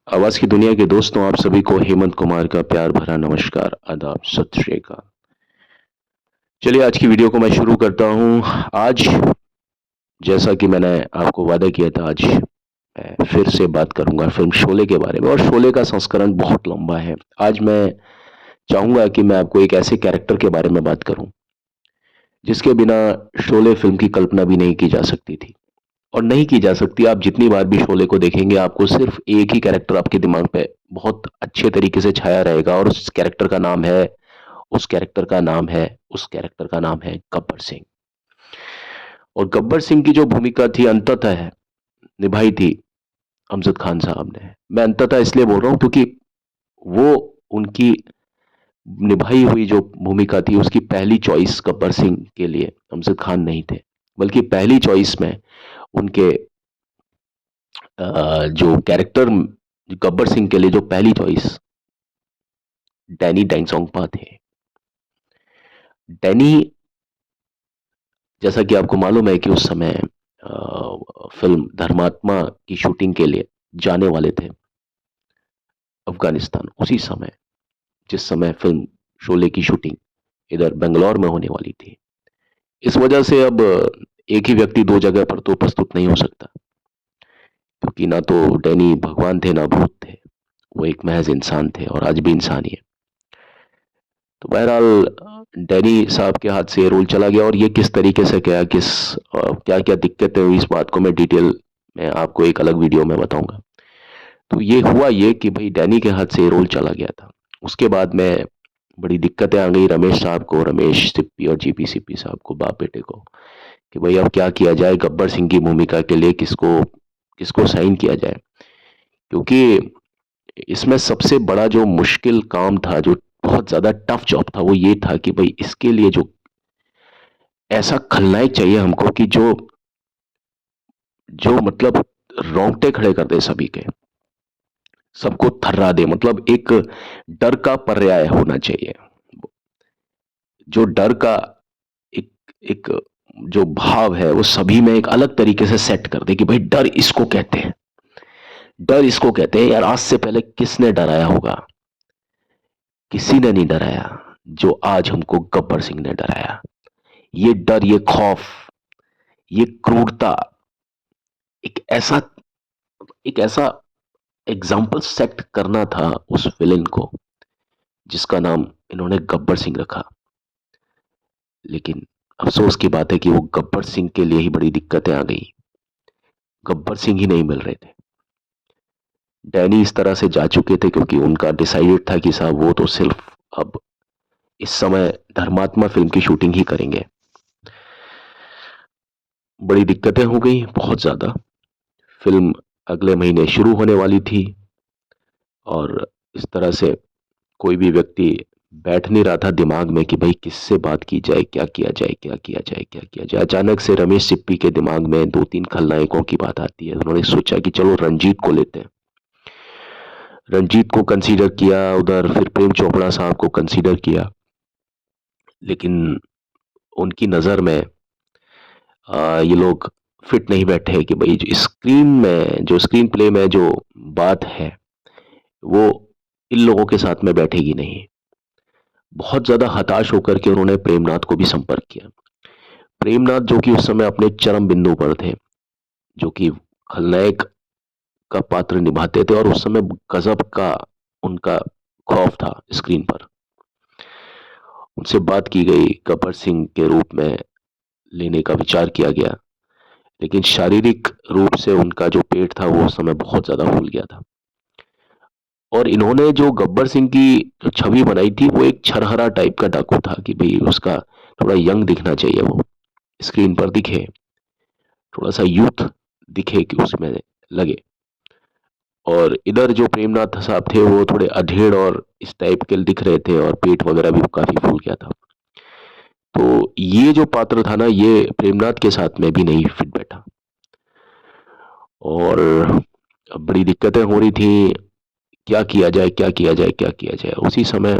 आवाज की दुनिया के दोस्तों, आप सभी को हेमंत कुमार का प्यार भरा नमस्कार, आदाब, सत श्री अकाल। चलिए आज की वीडियो को मैं शुरू करता हूँ। आज जैसा कि मैंने आपको वादा किया था, आज मैं फिर से बात करूंगा फिल्म शोले के बारे में। और शोले का संस्करण बहुत लंबा है। आज मैं चाहूंगा कि मैं आपको एक ऐसे कैरेक्टर के बारे में बात करूं जिसके बिना शोले फिल्म की कल्पना भी नहीं की जा सकती थी और नहीं की जा सकती। आप जितनी बार भी शोले को देखेंगे, आपको सिर्फ एक ही कैरेक्टर आपके दिमाग पे बहुत अच्छे तरीके से छाया रहेगा, और उस कैरेक्टर का नाम है गब्बर सिंह। और गब्बर सिंह की जो भूमिका थी, अंततः निभाई थी अमजद खान साहब ने। मैं अंततः इसलिए बोल रहा हूं क्योंकि वो उनकी निभाई हुई जो भूमिका थी, उसकी पहली चॉइस गब्बर सिंह के लिए अमजद खान नहीं थे, बल्कि पहली चॉइस में उनके जो कैरेक्टर गब्बर सिंह के लिए जो पहली चॉइस डैनी डेंगसोंगपा थे। डैनी, जैसा कि आपको मालूम है कि उस समय फिल्म धर्मात्मा की शूटिंग के लिए जाने वाले थे अफगानिस्तान, उसी समय जिस समय फिल्म शोले की शूटिंग इधर बेंगलोर में होने वाली थी। इस वजह से अब एक ही व्यक्ति दो जगह पर तो प्रस्तुत नहीं हो सकता, क्योंकि ना तो डैनी भगवान थे ना भूत थे, वो एक महज इंसान थे और आज भी इंसान ही है। तो बहरहाल डैनी साहब के हाथ से ये रोल चला गया, और ये किस तरीके से क्या क्या क्या दिक्कतें हुई, इस बात को मैं डिटेल में आपको एक अलग वीडियो में बताऊंगा। तो ये हुआ ये कि भाई डैनी के हाथ से ये रोल चला गया था। उसके बाद में बड़ी दिक्कतें आ गई रमेश साहब को, रमेश सिप्पी और जीपी सिप्पी साहब को, बाप बेटे को, कि भाई अब क्या किया जाए, गब्बर सिंह की भूमिका के लिए किसको किसको साइन किया जाए। क्योंकि इसमें सबसे बड़ा जो मुश्किल काम था, जो बहुत ज्यादा टफ जॉब था, वो ये था कि भाई इसके लिए जो ऐसा खलनायक चाहिए हमको कि जो जो मतलब रोंगटे खड़े कर दे सभी के, सबको थर्रा दे। मतलब एक डर का पर्याय होना चाहिए, जो डर का एक एक जो भाव है वो सभी में एक अलग तरीके से सेट कर दे कि भाई डर इसको कहते हैं, डर इसको कहते हैं। यार आज से पहले किसने डराया होगा? किसी ने नहीं डराया जो आज हमको गब्बर सिंह ने डराया। ये डर, ये खौफ, ये क्रूरता, एक ऐसा एक ऐसा एग्जाम्पल सेट करना था उस विलेन को, जिसका नाम इन्होंने गब्बर सिंह रखा। लेकिन अफसोस की बात है कि वो गब्बर सिंह के लिए ही बड़ी दिक्कतें आ गई। गब्बर सिंह ही नहीं मिल रहे थे। डैनी इस तरह से जा चुके थे क्योंकि उनका डिसाइडेड था कि साहब वो तो सिर्फ अब इस समय धर्मात्मा फिल्म की शूटिंग ही करेंगे। बड़ी दिक्कतें हो गई, बहुत ज्यादा। फिल्म अगले महीने शुरू होने वाली थी, और इस तरह से कोई भी व्यक्ति बैठ नहीं रहा था दिमाग में कि भाई किससे बात की जाए, क्या किया जाए, क्या किया जाए, क्या किया जाए। अचानक से रमेश सिप्पी के दिमाग में दो तीन खलनायकों की बात आती है। उन्होंने सोचा कि चलो रंजीत को लेते हैं। रंजीत को कंसीडर किया उधर, फिर प्रेम चोपड़ा साहब को कंसीडर किया, लेकिन उनकी नज़र में ये लोग फिट नहीं बैठे कि भाई जो स्क्रीन प्ले में जो बात है वो इन लोगों के साथ में बैठेगी नहीं। बहुत ज्यादा हताश होकर के उन्होंने प्रेमनाथ को भी संपर्क किया। प्रेमनाथ जो कि उस समय अपने चरम बिंदु पर थे, जो कि खलनायक का पात्र निभाते थे, और उस समय गजब का उनका खौफ था स्क्रीन पर। उनसे बात की गई, गब्बर सिंह के रूप में लेने का विचार किया गया, लेकिन शारीरिक रूप से उनका जो पेट था वो उस समय बहुत ज्यादा फूल गया था। और इन्होंने जो गब्बर सिंह की जो छवि बनाई थी, वो एक छरहरा टाइप का डाकू था कि भाई उसका थोड़ा यंग दिखना चाहिए, वो स्क्रीन पर दिखे, थोड़ा सा यूथ दिखे कि उसमें लगे। और इधर जो प्रेमनाथ साहब थे वो थोड़े अधेड़ और इस टाइप के दिख रहे थे, और पेट वगैरह भी काफी फूल गया था। तो ये जो पात्र था ना, ये प्रेमनाथ के साथ में भी नहीं फिट बैठा, और बड़ी दिक्कतें हो रही थी। क्या किया जाए, क्या किया जाए, क्या किया जाए। उसी समय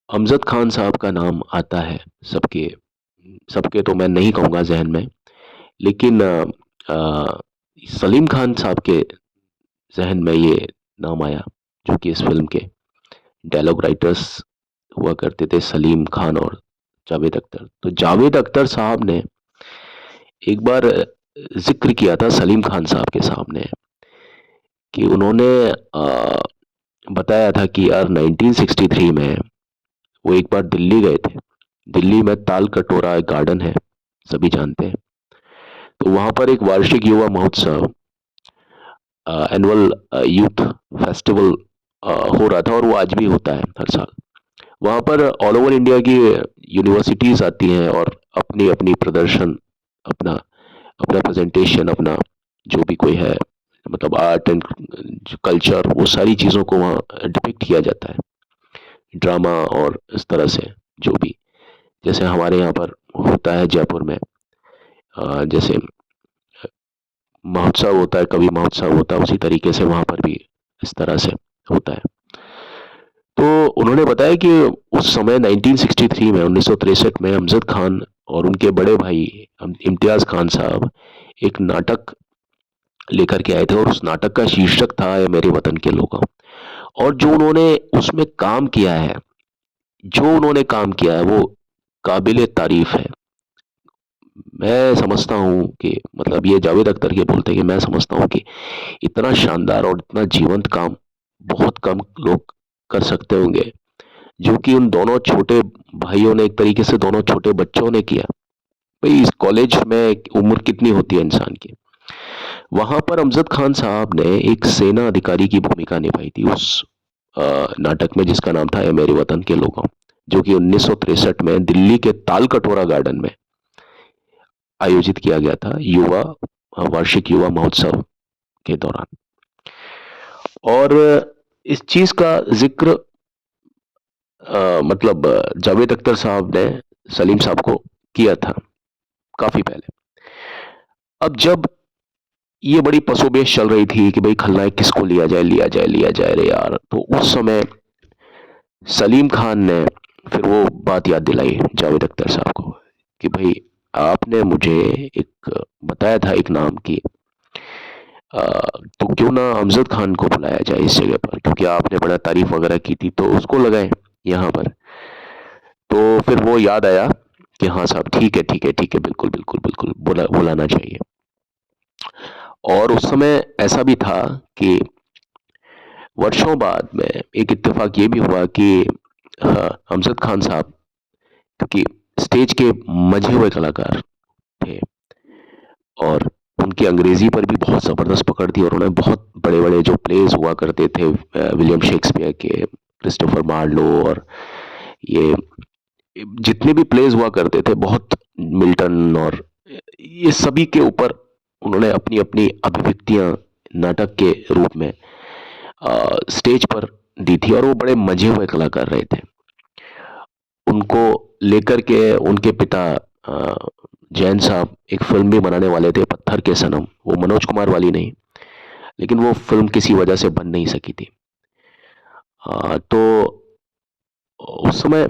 अमजद खान साहब का नाम आता है सबके सबके तो मैं नहीं कहूँगा जहन में, लेकिन सलीम खान साहब के जहन में ये नाम आया, जो कि इस फिल्म के डायलॉग राइटर्स हुआ करते थे, सलीम खान और जावेद अख्तर। तो जावेद अख्तर साहब ने एक बार जिक्र किया था सलीम खान साहब के सामने कि उन्होंने बताया था कि यार 1963 में वो एक बार दिल्ली गए थे। दिल्ली में ताल कटोरा एक गार्डन है, सभी जानते हैं। तो वहां पर एक वार्षिक युवा महोत्सव, एनुअल यूथ फेस्टिवल हो रहा था, और वो आज भी होता है हर साल। वहां पर ऑल ओवर इंडिया की यूनिवर्सिटीज आती हैं और अपनी अपनी प्रदर्शन, अपना अपना प्रेजेंटेशन, अपना जो भी कोई है, मतलब आर्ट एंड कल्चर, वो सारी चीज़ों को वहाँ डिपिक्ट किया जाता है, ड्रामा और इस तरह से जो भी, जैसे हमारे यहाँ पर होता है जयपुर में, जैसे महोत्सव होता है, कवि महोत्सव होता है, उसी तरीके से वहाँ पर भी इस तरह से होता है। तो उन्होंने बताया कि उस समय 1963 में, 1963 में अमजद खान और उनके बड़े भाई इम्तियाज खान साहब एक नाटक लेकर के आए थे, और उस नाटक का शीर्षक था ये मेरे वतन के लोगों। और जो उन्होंने उसमें काम किया है, जो उन्होंने काम किया है, वो काबिल तारीफ है। मैं समझता हूँ कि, मतलब ये जावेद अख्तर के बोलते हैं कि मैं समझता हूँ कि इतना शानदार और इतना जीवंत काम बहुत कम लोग कर सकते होंगे, जो कि उन दोनों छोटे भाइयों ने, एक तरीके से दोनों छोटे बच्चों ने किया। भाई इस कॉलेज में उम्र कितनी होती है इंसान की। वहां पर अमजद खान साहब ने एक सेना अधिकारी की भूमिका निभाई थी उस नाटक में, जिसका नाम था ए मेरे वतन के लोगों, जो कि 1963 में दिल्ली के ताल कटोरा गार्डन में आयोजित किया गया था, युवा वार्षिक युवा महोत्सव के दौरान। और इस चीज का जिक्र मतलब जावेद अख्तर साहब ने सलीम साहब को किया था काफी पहले। अब जब ये बड़ी पसोपेश चल रही थी कि भाई खलनायक किसको लिया जाए, लिया जाए, लिया जाए रे यार, तो उस समय सलीम खान ने फिर वो बात याद दिलाई जावेद अख्तर साहब को कि भाई आपने मुझे एक बताया था एक नाम की, तो क्यों ना अमजद खान को बुलाया जाए इस जगह पर, क्योंकि आपने बड़ा तारीफ वगैरह की थी, तो उसको लगाए यहाँ पर। तो फिर वो याद आया कि हाँ साहब, ठीक है, ठीक है, ठीक है, बिल्कुल, बिल्कुल, बिल्कुल, बुलाना चाहिए। और उस समय ऐसा भी था कि वर्षों बाद में एक इत्तेफाक ये भी हुआ कि अमजद खान साहब, क्योंकि स्टेज के मंझे हुए कलाकार थे, और उनकी अंग्रेजी पर भी बहुत ज़बरदस्त पकड़ थी, और उन्होंने बहुत बड़े बड़े जो प्लेस हुआ करते थे, विलियम शेक्सपियर के, क्रिस्टोफर मार्लो, और ये जितने भी प्लेस हुआ करते थे, बहुत मिल्टन, और ये सभी के ऊपर उन्होंने अपनी अपनी अभिव्यक्तियां नाटक के रूप में स्टेज पर दी थी, और वो बड़े मजे हुए कलाकार रहे थे। उनको लेकर के उनके पिता जैन साहब एक फिल्म भी बनाने वाले थे, पत्थर के सनम, वो मनोज कुमार वाली नहीं, लेकिन वो फिल्म किसी वजह से बन नहीं सकी थी। तो उस समय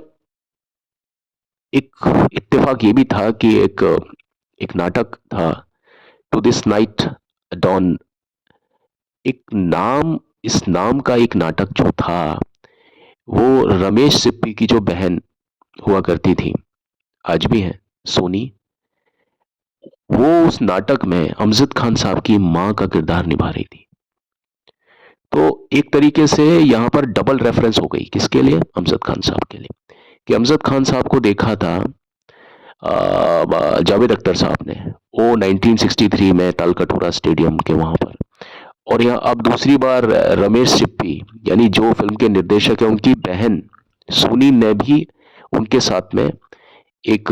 एक इत्तेफाक ये भी था कि एक एक नाटक था, टू दिस नाइट डॉन, एक नाम, इस नाम का एक नाटक जो था, वो रमेश सिप्पी की जो बहन हुआ करती थी, आज भी है, सोनी, वो उस नाटक में अमजद खान साहब की मां का किरदार निभा रही थी। तो एक तरीके से यहाँ पर डबल रेफरेंस हो गई, किसके लिए? अमजद खान साहब के लिए, कि अमजद खान साहब को देखा था जावेद अख्तर साहब ने, वो 1963 में तालकटोरा स्टेडियम के वहां पर। और यहाँ अब दूसरी बार रमेश सिप्पी, यानी जो फिल्म के निर्देशक है, उनकी बहन सोनी ने भी उनके साथ में एक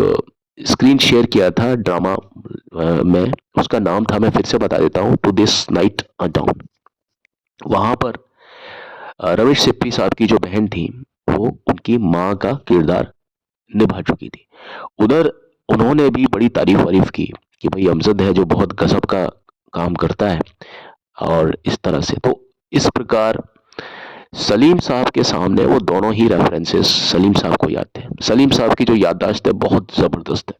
स्क्रीन शेयर किया था ड्रामा में। उसका नाम था, मैं फिर से बता देता हूँ, टू दिस नाइट डाउन। वहां पर रमेश सिप्पी साहब की जो बहन थी, वो उनकी माँ का किरदार निभा चुकी थी। उधर उन्होंने भी बड़ी तारीफ वारीफ की कि भाई अमजद है जो बहुत गजब का काम करता है, और इस तरह से। तो इस प्रकार सलीम साहब के सामने वो दोनों ही रेफरेंसेस सलीम साहब को याद थे। सलीम साहब की जो याददाश्त है बहुत ज़बरदस्त है,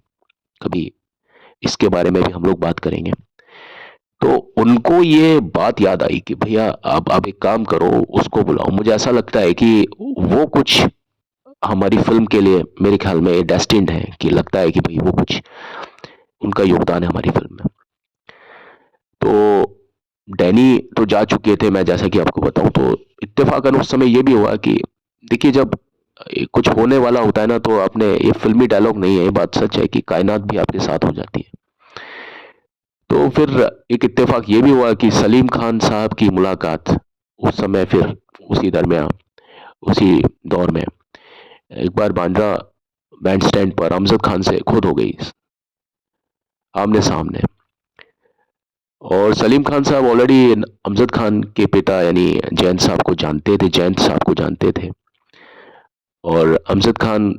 कभी इसके बारे में भी हम लोग बात करेंगे। तो उनको ये बात याद आई कि भैया आप एक काम करो, उसको बुलाओ। मुझे ऐसा लगता है कि वो कुछ हमारी फ़िल्म के लिए मेरे ख़्याल में डेस्टिन्ड है, कि लगता है कि भई वो कुछ उनका योगदान है हमारी फ़िल्म में। तो डैनी तो जा चुके थे, मैं जैसा कि आपको बताऊँ, तो इत्तेफ़ाकन उस समय ये भी हुआ कि देखिए, जब कुछ होने वाला होता है ना, तो आपने ये फ़िल्मी डायलॉग नहीं है, ये बात सच है कि कायनात भी आपके साथ हो जाती है। तो फिर एक इत्तेफ़ाक ये भी हुआ कि सलीम खान साहब की मुलाकात उस समय, फिर उसी दरमियान, उसी दौर में एक बार बांद्रा बैंडस्टैंड पर अमजद खान से खुद हो गई, आमने-सामने। और सलीम खान साहब ऑलरेडी अमजद खान के पिता यानी जैन साहब को जानते थे, जैन साहब को जानते थे। और अमजद खान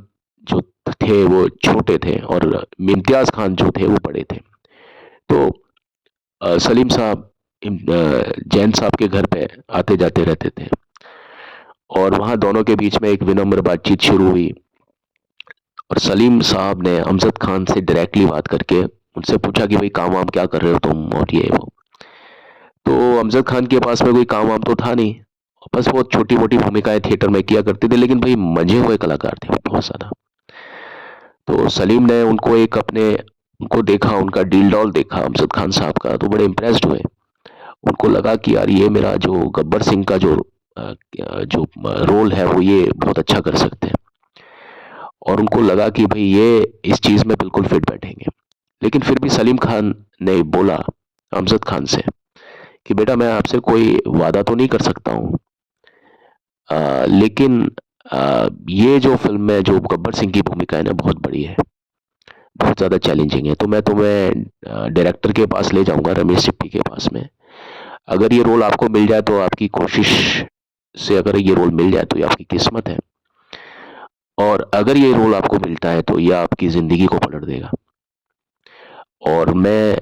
जो थे वो छोटे थे, और इम्तियाज़ खान जो थे वो बड़े थे। तो सलीम साहब जैन साहब के घर पे आते-जाते रहते थे, और वहाँ दोनों के बीच में एक विनम्र बातचीत शुरू हुई। और सलीम साहब ने अमजद खान से डायरेक्टली बात करके उनसे पूछा कि भाई काम-वाम क्या कर रहे हो तुम, और ये वो। तो अमजद खान के पास में कोई काम-वाम तो था नहीं, बस वो छोटी-मोटी भूमिकाएँ थिएटर में किया करते थे, लेकिन भाई मंझे हुए कलाकार थे वो बहुत ज़्यादा। तो सलीम ने उनको देखा, उनका डील डॉल देखा अमजद खान साहब का, तो बड़े इम्प्रेस्ड हुए। उनको लगा कि यार ये मेरा जो गब्बर सिंह का जो रोल है वो ये बहुत अच्छा कर सकते हैं। और उनको लगा कि भई ये इस चीज़ में बिल्कुल फिट बैठेंगे। लेकिन फिर भी सलीम खान ने बोला अमजद खान से कि बेटा, मैं आपसे कोई वादा तो नहीं कर सकता हूँ, लेकिन ये जो फ़िल्म में जो गब्बर सिंह की भूमिका है ना, बहुत बड़ी है, बहुत ज़्यादा चैलेंजिंग है। तो मैं तुम्हें डायरेक्टर के पास ले जाऊँगा, रमेश सिप्पी के पास में। अगर ये रोल आपको मिल जाए तो आपकी कोशिश से, अगर ये रोल मिल जाए तो ये आपकी किस्मत है, और अगर ये रोल आपको मिलता है तो ये आपकी ज़िंदगी को पलट देगा। और मैं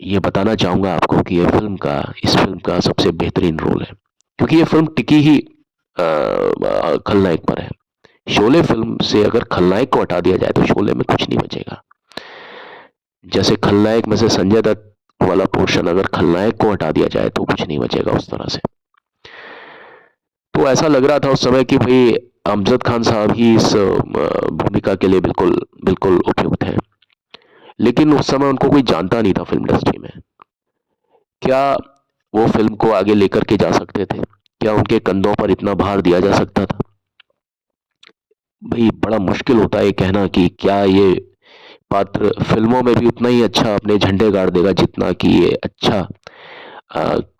ये बताना चाहूँगा आपको कि इस फ़िल्म का सबसे बेहतरीन रोल है, क्योंकि ये फ़िल्म टिकी ही खलनायक पर है। शोले फ़िल्म से अगर खलनायक को हटा दिया जाए तो शोले में कुछ नहीं बचेगा। जैसे खलनायक में से संजय दत्त वाला पोर्शन अगर खलनायक को हटा दिया जाए तो कुछ नहीं बचेगा, उस तरह से। तो ऐसा लग रहा था उस समय कि भई अमजद खान साहब ही इस भूमिका के लिए बिल्कुल बिल्कुल उपयुक्त हैं। लेकिन उस समय उनको कोई जानता नहीं था फ़िल्म इंडस्ट्री में। क्या वो फ़िल्म को आगे लेकर के जा सकते थे? क्या उनके कंधों पर इतना भार दिया जा सकता था? भई बड़ा मुश्किल होता है ये कहना कि क्या ये पात्र फ़िल्मों में भी उतना ही अच्छा अपने झंडे गाड़ देगा जितना कि ये अच्छा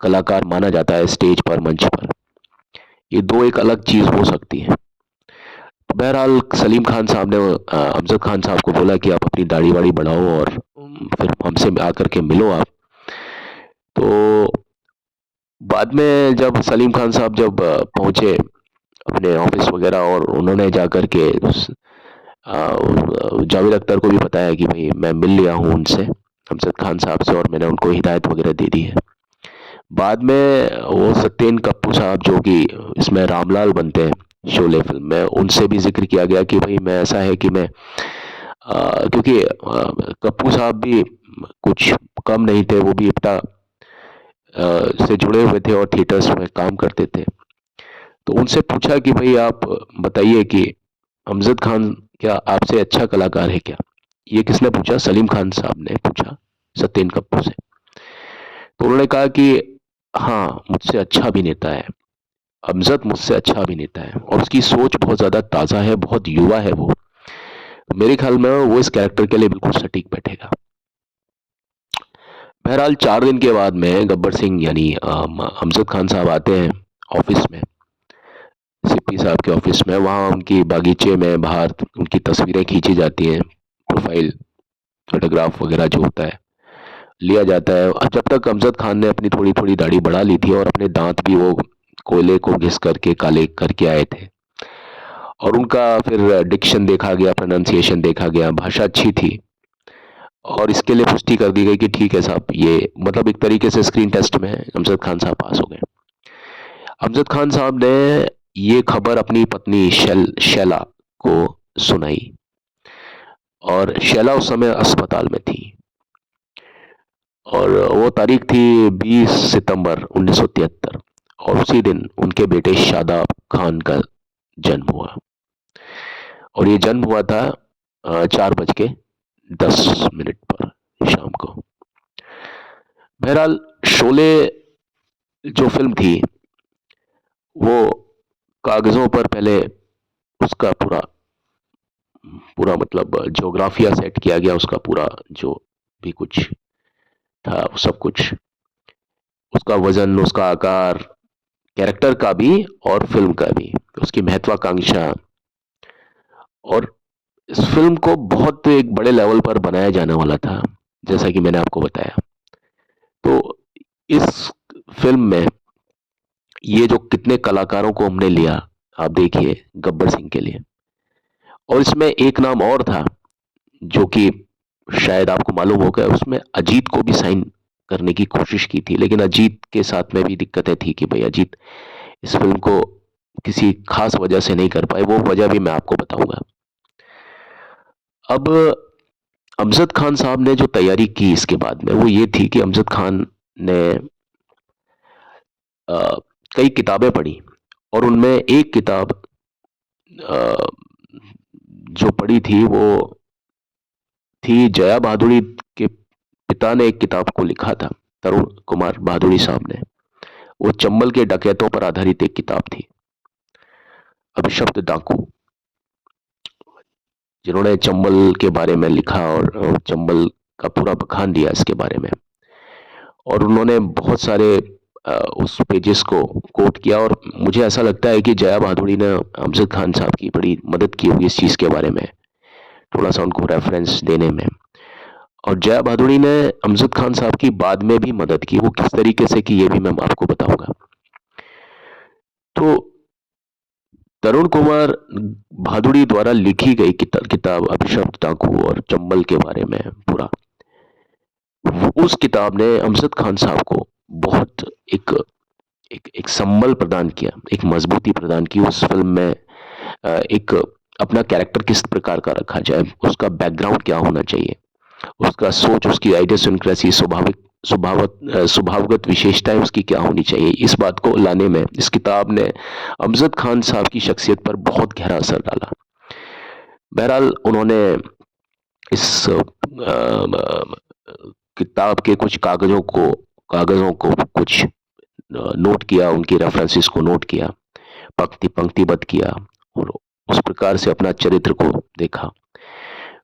कलाकार माना जाता है स्टेज पर, मंच पर। ये 2 एक अलग चीज़ हो सकती है। बहरहाल सलीम खान साहब ने अमजद खान साहब को बोला कि आप अपनी दाढ़ी-वाढ़ी बढ़ाओ और फिर हमसे आकर के मिलो आप। तो बाद में जब सलीम खान साहब जब पहुँचे अपने ऑफ़िस वग़ैरह, और उन्होंने जाकर के जावेद अख्तर को भी बताया कि भई मैं मिल लिया हूँ उनसे, अमजद खान साहब से, और मैंने उनको हिदायत वग़ैरह दे दी है। बाद में वो सत्येन कप्पू साहब जो कि इसमें रामलाल बनते हैं शोले फ़िल्म में, उनसे भी ज़िक्र किया गया कि भई मैं ऐसा है कि मैं क्योंकि कप्पू साहब भी कुछ कम नहीं थे, वो भी इप्टा से जुड़े हुए थे और थिएटर्स में काम करते थे। तो उनसे पूछा कि भई आप बताइए कि अमजद खान क्या आपसे अच्छा कलाकार है क्या? ये किसने पूछा? सलीम खान साहब ने पूछा सत्येन कप्पू से। तो उन्होंने कहा कि हाँ, मुझसे अच्छा अभिनेता है। अमजद मुझसे अच्छा अभिनेता है, और उसकी सोच बहुत ज़्यादा ताज़ा है, बहुत युवा है वो। मेरे ख़्याल में वो इस कैरेक्टर के लिए बिल्कुल सटीक बैठेगा। बहरहाल 4 दिन के बाद में गब्बर सिंह यानी अमजद खान साहब आते हैं ऑफ़िस में, सिप्पी साहब के ऑफ़िस में। वहाँ उनकी बागीचे में बाहर उनकी तस्वीरें खींची जाती हैं, प्रोफ़ाइल फ़ोटोग्राफ वग़ैरह जो होता है, लिया जाता है। जब तक अमजद खान ने अपनी थोड़ी-थोड़ी दाढ़ी बढ़ा ली थी, और अपने दाँत भी वो कोयले को घिस करके काले करके आए थे। और उनका फिर डिक्शन देखा गया, प्रोनंसिएशन देखा गया, भाषा अच्छी थी, और इसके लिए पुष्टि कर दी गई कि ठीक है साहब, ये मतलब एक तरीके से स्क्रीन टेस्ट में अमजद खान साहब पास हो गए। अमजद खान साहब ने ये खबर अपनी पत्नी शैला को सुनाई, और शैला उस समय अस्पताल में थी। और वो तारीख थी 20 सितंबर 1973 और उसी दिन उनके बेटे शादाब खान का जन्म हुआ और ये जन्म हुआ था 4:10 पर शाम को। बहरहाल शोले जो फ़िल्म थी वो कागज़ों पर पहले उसका पूरा पूरा मतलब ज्योग्राफिया सेट किया गया, उसका पूरा जो भी कुछ था वो सब कुछ, उसका वज़न, उसका आकार, कैरेक्टर का भी और फ़िल्म का भी, उसकी महत्वाकांक्षा और इस फ़िल्म को बहुत एक बड़े लेवल पर बनाया जाने वाला था, जैसा कि मैंने आपको बताया। तो इस फ़िल्म में ये जो कितने कलाकारों को हमने लिया, आप देखिए गब्बर सिंह के लिए। और इसमें एक नाम और था जो कि शायद आपको मालूम होगा, उसमें अजीत को भी साइन करने की कोशिश की थी, लेकिन अजीत के साथ में भी दिक्कतें थी कि भाई अजीत इस फ़िल्म को किसी खास वजह से नहीं कर पाए, वो वजह भी मैं आपको बताऊंगा। अब अमजद खान साहब ने जो तैयारी की इसके बाद में वो ये थी कि अमजद खान ने अ, कई किताबें पढ़ी और उनमें एक किताब अ, जो पढ़ी थी वो थी जया भादुड़ी के पिता ने एक किताब को लिखा था, तरुण कुमार भादुड़ी साहब ने। वो चंबल के डकैतों पर आधारित एक किताब थी, अभिशप्त डाकू, जिन्होंने चंबल के बारे में लिखा और चंबल का पूरा बखान दिया इसके बारे में। और उन्होंने बहुत सारे उस पेजेस को कोट किया और मुझे ऐसा लगता है कि जया भादुड़ी ने अमजद खान साहब की बड़ी मदद की होगी इस चीज़ के बारे में, थोड़ा सा उनको रेफरेंस देने में। और जया भादुड़ी ने अमजद खान साहब की बाद में भी मदद की, वो किस तरीके से की ये भी मैं आपको बताऊंगा। तो तरुण कुमार भादुड़ी द्वारा लिखी गई किताब अभिशप्त डाकू और चंबल के बारे में पूरा, उस किताब ने अमजद खान साहब को बहुत एक एक संबल प्रदान किया, एक मजबूती प्रदान की उस फिल्म में। एक अपना कैरेक्टर किस प्रकार का रखा जाए, उसका बैकग्राउंड क्या होना चाहिए, उसका सोच, उसकी आइडियोसिंक्रेसी, स्वभावगत विशेषताएं उसकी क्या होनी चाहिए, इस बात को लाने में इस किताब ने अमजद खान साहब की शख्सियत पर बहुत गहरा असर डाला। बहरहाल उन्होंने इस किताब के कुछ कागजों को कुछ नोट किया, उनकी रेफरेंसेस को नोट किया, पंक्तिबद्ध किया और उस प्रकार से अपना चरित्र को देखा।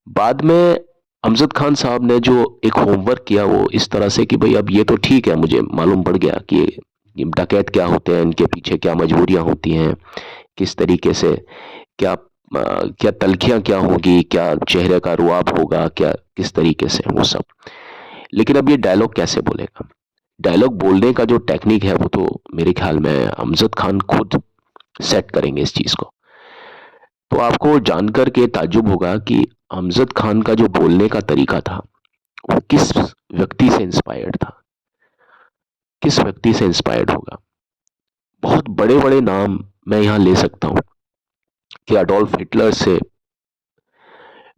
बाद में अमजद खान साहब ने जो एक होमवर्क किया वो इस तरह से कि भाई अब ये तो ठीक है, मुझे मालूम पड़ गया कि ये डकैत क्या होते हैं, इनके पीछे क्या मजबूरियां होती हैं, किस तरीके से क्या तलखियां क्या होगी, क्या चेहरे का रुआब होगा, क्या किस तरीके से वो सब। लेकिन अब ये डायलॉग कैसे बोलेगा, डायलॉग बोलने का जो टेक्निक है वो तो मेरे ख्याल में अमजद खान खुद सेट करेंगे इस चीज को। तो आपको जानकर के ताज्जुब होगा कि अमजद खान का जो बोलने का तरीका था वो किस व्यक्ति से इंस्पायर्ड था, किस व्यक्ति से इंस्पायर्ड होगा। बहुत बड़े बड़े नाम मैं यहां ले सकता हूं कि अडोल्फ हिटलर से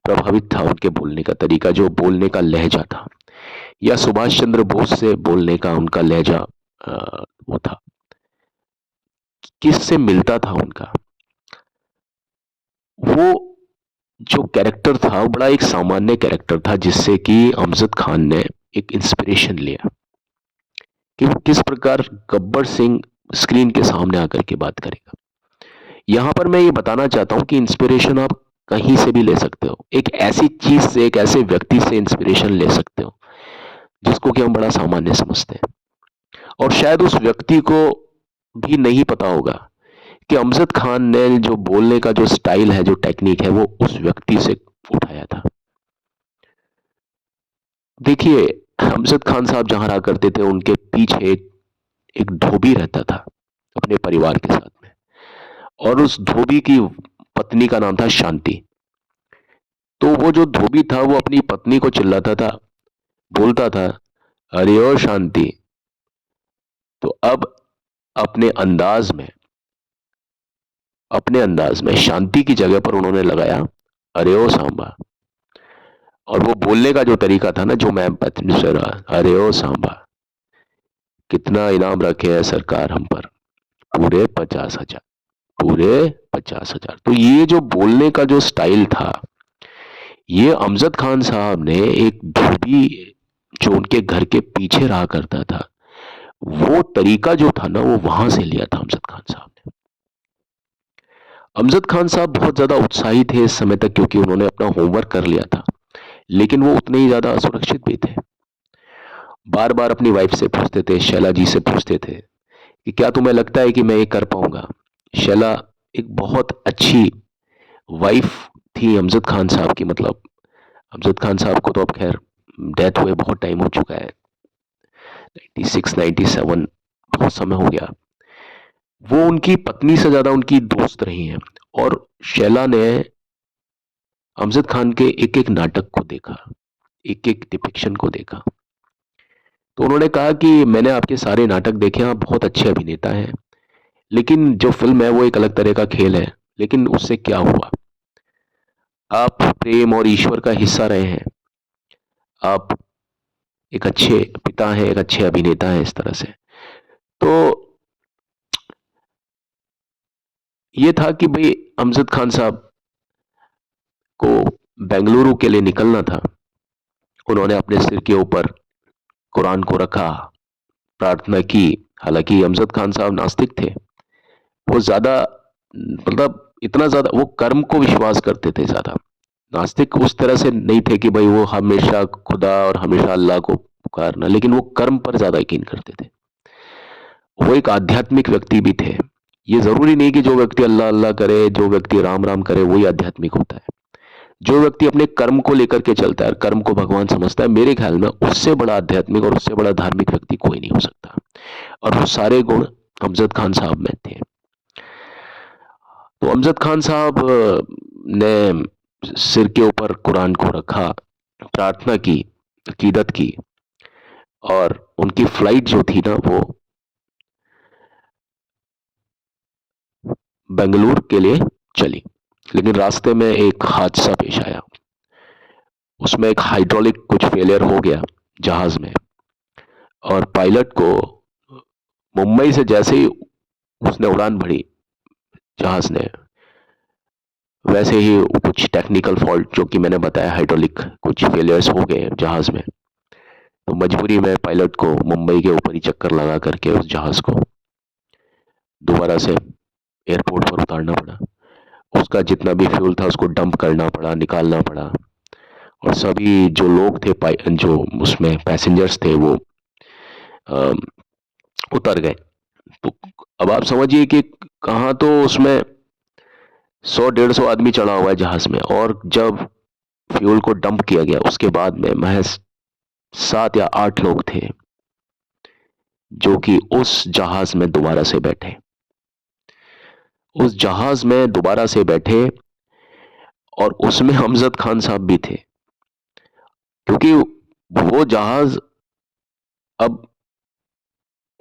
प्रभावित था उनके बोलने का तरीका, जो बोलने का लहजा था, या सुभाष चंद्र बोस से बोलने का उनका लहजा वो था, किससे मिलता था उनका। वो जो कैरेक्टर था वो बड़ा एक सामान्य कैरेक्टर था जिससे कि अमजद खान ने एक इंस्पिरेशन लिया कि वो किस प्रकार गब्बर सिंह स्क्रीन के सामने आकर के बात करेगा। यहां पर मैं ये बताना चाहता हूं कि इंस्पिरेशन आप कहीं से भी ले सकते हो, एक ऐसी चीज से, एक ऐसे व्यक्ति से इंस्पिरेशन ले सकते हो जिसको कि हम बड़ा सामान्य समझते हैं और शायद उस व्यक्ति को भी नहीं पता होगा कि अमजद खान ने जो बोलने का जो स्टाइल है, जो टेक्निक है, वो उस व्यक्ति से उठाया था। देखिए अमजद खान साहब जहां रहा करते थे उनके पीछे एक धोबी रहता था अपने परिवार के साथ में, और उस धोबी की पत्नी का नाम था शांति। तो वो जो धोबी था वो अपनी पत्नी को चिल्लाता था, बोलता था, अरे ओ शांति। तो अब अपने अंदाज में शांति की जगह पर उन्होंने लगाया, अरे ओ सांबा। और वो बोलने का जो तरीका था ना, जो मैं अरे ओ सांबा, कितना इनाम रखे है सरकार हम पर? पूरे 50,000। पूरे 50,000। तो ये जो बोलने का जो स्टाइल था, ये अमजद खान साहब ने एक धोबी जो उनके घर के पीछे रहा करता था, वो तरीका जो था ना, वो वहां से लिया था अमजद खान साहब ने। अमजद खान साहब बहुत ज्यादा उत्साही थे इस समय तक, क्योंकि उन्होंने अपना होमवर्क कर लिया था, लेकिन वो उतने ही ज्यादा असुरक्षित भी थे। बार बार अपनी वाइफ से पूछते थे, शैला जी से पूछते थे कि क्या तुम्हें लगता है कि मैं ये कर पाऊंगा? शैला एक बहुत अच्छी वाइफ थी अमजद खान साहब की। मतलब अमजद खान साहब को तो अब खैर डेथ हुए बहुत टाइम हो चुका है, 96 97, बहुत समय हो गया। वो उनकी पत्नी से ज्यादा उनकी दोस्त रही हैं। और शैला ने अमजद खान के एक एक नाटक को देखा, एक एक डिपिक्शन को देखा। तो उन्होंने कहा कि मैंने आपके सारे नाटक देखे, आप बहुत अच्छे अभिनेता हैं, लेकिन जो फिल्म है वो एक अलग तरह का खेल है। लेकिन उससे क्या हुआ? आप प्रेम और ईश्वर का हिस्सा रहे हैं, आप एक अच्छे पिता हैं, एक अच्छे अभिनेता हैं इस तरह से। तो ये था कि भाई अमजद खान साहब को बेंगलुरु के लिए निकलना था। उन्होंने अपने सिर के ऊपर कुरान को रखा, प्रार्थना की। हालांकि अमजद खान साहब नास्तिक थे, वो ज्यादा, मतलब इतना ज्यादा वो कर्म को विश्वास करते थे ज्यादा। नास्तिक उस तरह से नहीं थे कि भाई वो हमेशा खुदा और हमेशा अल्लाह को पुकारना, लेकिन वो कर्म पर ज्यादा यकीन करते थे। वो एक आध्यात्मिक व्यक्ति भी थे। ये जरूरी नहीं कि जो व्यक्ति अल्लाह अल्लाह करे, जो व्यक्ति राम राम करे, वही आध्यात्मिक होता है। जो व्यक्ति अपने कर्म को लेकर के चलता है, कर्म को भगवान समझता है, मेरे ख्याल में उससे बड़ा आध्यात्मिक और उससे बड़ा धार्मिक व्यक्ति कोई नहीं हो सकता। और वो सारे गुण अमजद खान साहब में थे। तो अमजद खान साहब ने सिर के ऊपर कुरान को रखा, प्रार्थना की, अकीदत की, और उनकी फ्लाइट जो थी ना, वो बेंगलुरु के लिए चली। लेकिन रास्ते में एक हादसा पेश आया। उसमें एक हाइड्रोलिक कुछ फेलियर हो गया जहाज में, और पायलट को मुंबई से जैसे ही उसने उड़ान भरी जहाज ने, वैसे ही कुछ टेक्निकल फॉल्ट, जो कि मैंने बताया, हाइड्रोलिक कुछ फेलियर्स हो गए जहाज में। तो मजबूरी में पायलट को मुंबई के ऊपर ही चक्कर लगा करके उस जहाज को दोबारा से एयरपोर्ट पर उतारना पड़ा। उसका जितना भी फ्यूल था उसको डंप करना पड़ा, निकालना पड़ा। और सभी जो लोग थे, जो उसमें पैसेंजर्स थे, वो अ, उतर गए। तो अब आप समझिए कि कहाँ तो उसमें 100 150 आदमी चढ़ा हुआ है जहाज में, और जब फ्यूल को डंप किया गया उसके बाद में महज 7 या 8 लोग थे जो कि उस जहाज में दोबारा से बैठे, उस जहाज में दोबारा से बैठे। और उसमें अमजद खान साहब भी थे, क्योंकि वो जहाज अब,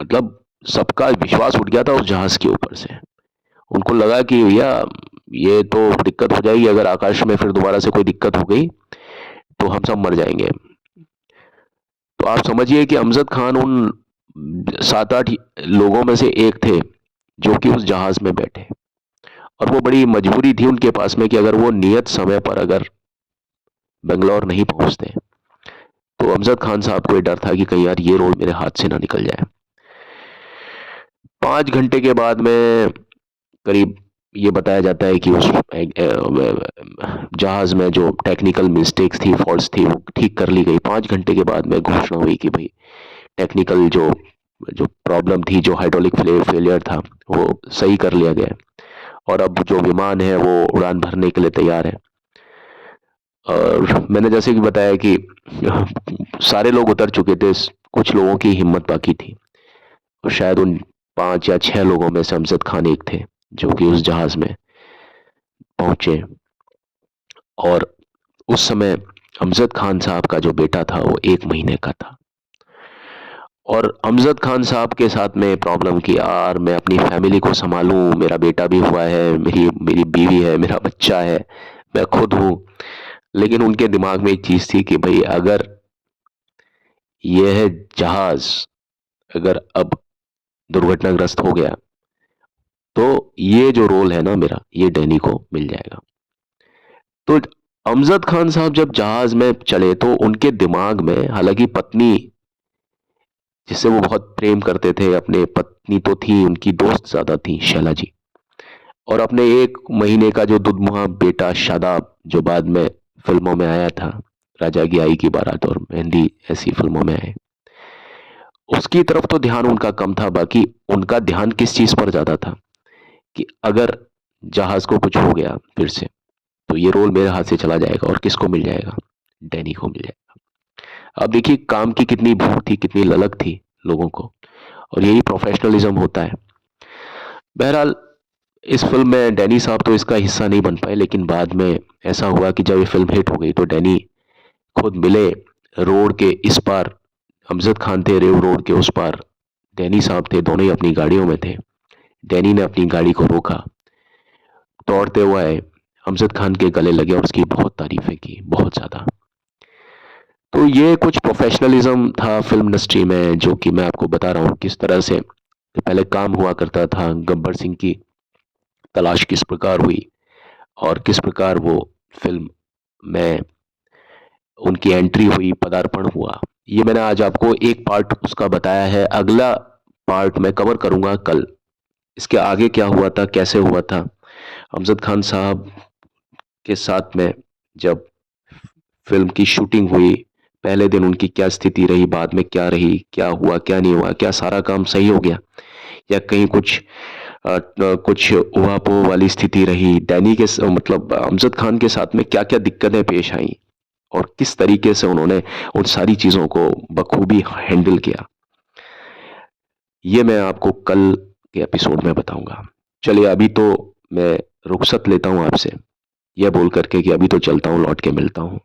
मतलब सबका विश्वास उठ गया था उस जहाज के ऊपर से। उनको लगा कि भैया ये तो दिक्कत हो जाएगी, अगर आकाश में फिर दोबारा से कोई दिक्कत हो गई तो हम सब मर जाएंगे। तो आप समझिए कि अमजद खान उन 7 8 लोगों में से एक थे जो कि उस जहाज में बैठे। और वो बड़ी मजबूरी थी उनके पास में कि अगर वो नियत समय पर अगर बेंगलोर नहीं पहुंचते, तो अमजद खान साहब को ये डर था कि कहीं यार ये रोल मेरे हाथ से ना निकल जाए। 5 घंटे के बाद में करीब ये बताया जाता है कि उस जहाज में जो टेक्निकल मिस्टेक्स थी, फॉल्ट्स थी, वो ठीक कर ली गई। 5 घंटे के बाद में घोषणा हुई कि भाई टेक्निकल जो जो प्रॉब्लम थी, जो हाइड्रोलिक फेलियर था, वो सही कर लिया गया, और अब जो विमान है वो उड़ान भरने के लिए तैयार है। और मैंने जैसे कि बताया कि सारे लोग उतर चुके थे, कुछ लोगों की हिम्मत बाकी थी, और शायद उन 5 या 6 लोगों में से अमजद खान एक थे जो कि उस जहाज में पहुंचे। और उस समय अमजद खान साहब का जो बेटा था वो 1 महीने का था। और अमजद खान साहब के साथ में प्रॉब्लम की, यार मैं अपनी फैमिली को संभालूं, मेरा बेटा भी हुआ है, मेरी मेरी बीवी है, मेरा बच्चा है, मैं खुद हूँ, लेकिन उनके दिमाग में एक चीज थी कि भाई अगर यह जहाज अगर अब दुर्घटनाग्रस्त हो गया तो ये जो रोल है ना मेरा, ये डैनी को मिल जाएगा। तो अमजद खान साहब जब जहाज में चले तो उनके दिमाग में, हालांकि पत्नी जिससे वो बहुत प्रेम करते थे, अपने पत्नी तो थी, उनकी दोस्त ज्यादा थी शैला जी, और अपने 1 महीने का जो दुधमुहा बेटा शादाब, जो बाद में फिल्मों में आया था, राजा की आई की बारात और मेहंदी ऐसी फिल्मों में आए, उसकी तरफ तो ध्यान उनका कम था। बाकी उनका ध्यान किस चीज पर ज्यादा था कि अगर जहाज को कुछ हो गया फिर से तो ये रोल मेरे हाथ से चला जाएगा, और किसको मिल जाएगा? डैनी को मिल जाएगा। अब देखिए काम की कितनी भूख थी, कितनी ललक थी लोगों को, और यही प्रोफेशनलिज्म होता है। बहरहाल इस फिल्म में डैनी साहब तो इसका हिस्सा नहीं बन पाए, लेकिन बाद में ऐसा हुआ कि जब ये फिल्म हिट हो गई तो डैनी खुद मिले रोड के इस पार, अमजद खान थे रेव रोड के उस पार, डैनी साहब थे, दोनों ही अपनी गाड़ियों में थे। डैनी ने अपनी गाड़ी को रोका, दौड़ते हुए आए, अमजद खान के गले लगे और उसकी बहुत तारीफें की, बहुत ज्यादा। तो ये कुछ प्रोफेशनलिज्म था फिल्म इंडस्ट्री में, जो कि मैं आपको बता रहा हूँ किस तरह से पहले काम हुआ करता था। गब्बर सिंह की तलाश किस प्रकार हुई और किस प्रकार वो फिल्म में उनकी एंट्री हुई, पदार्पण हुआ, ये मैंने आज आपको एक पार्ट उसका बताया है। अगला पार्ट मैं कवर करूंगा कल, इसके आगे क्या हुआ था, कैसे हुआ था अमजद खान साहब के साथ में जब फिल्म की शूटिंग हुई, पहले दिन उनकी क्या स्थिति रही, बाद में क्या रही, क्या हुआ क्या नहीं हुआ, क्या सारा काम सही हो गया या कहीं कुछ उहापोह वाली स्थिति रही, डैनी के मतलब अमजद खान के साथ में क्या क्या दिक्कतें पेश आई और किस तरीके से उन्होंने उन सारी चीजों को बखूबी हैंडल किया, ये मैं आपको कल के एपिसोड में बताऊंगा। चलिए अभी तो मैं रुखसत लेता हूं आपसे, यह बोल करके कि अभी तो चलता हूं, लौट के मिलता हूं।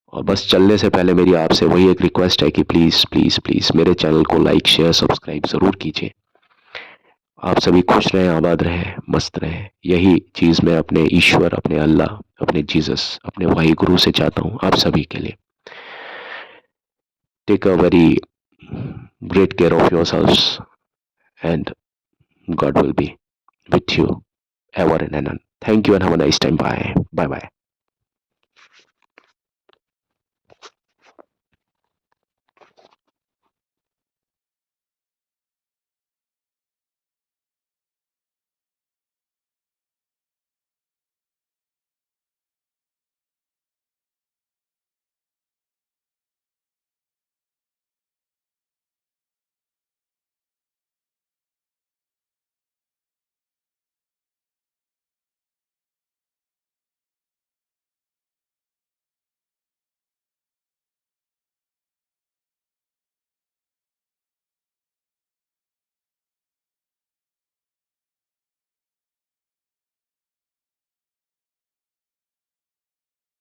और बस चलने से पहले मेरी आपसे वही एक रिक्वेस्ट है कि प्लीज प्लीज प्लीज मेरे चैनल को लाइक शेयर सब्सक्राइब जरूर कीजिए। आप सभी खुश रहें, आबाद रहें, मस्त रहें, यही चीज मैं अपने ईश्वर, अपने अल्लाह, अपने जीसस, अपने वाहि गुरु से चाहता हूं आप सभी के लिए। Take a very great care of yourselves and God will be with you ever and ever. Thank you and have a nice time. Bye. Bye bye.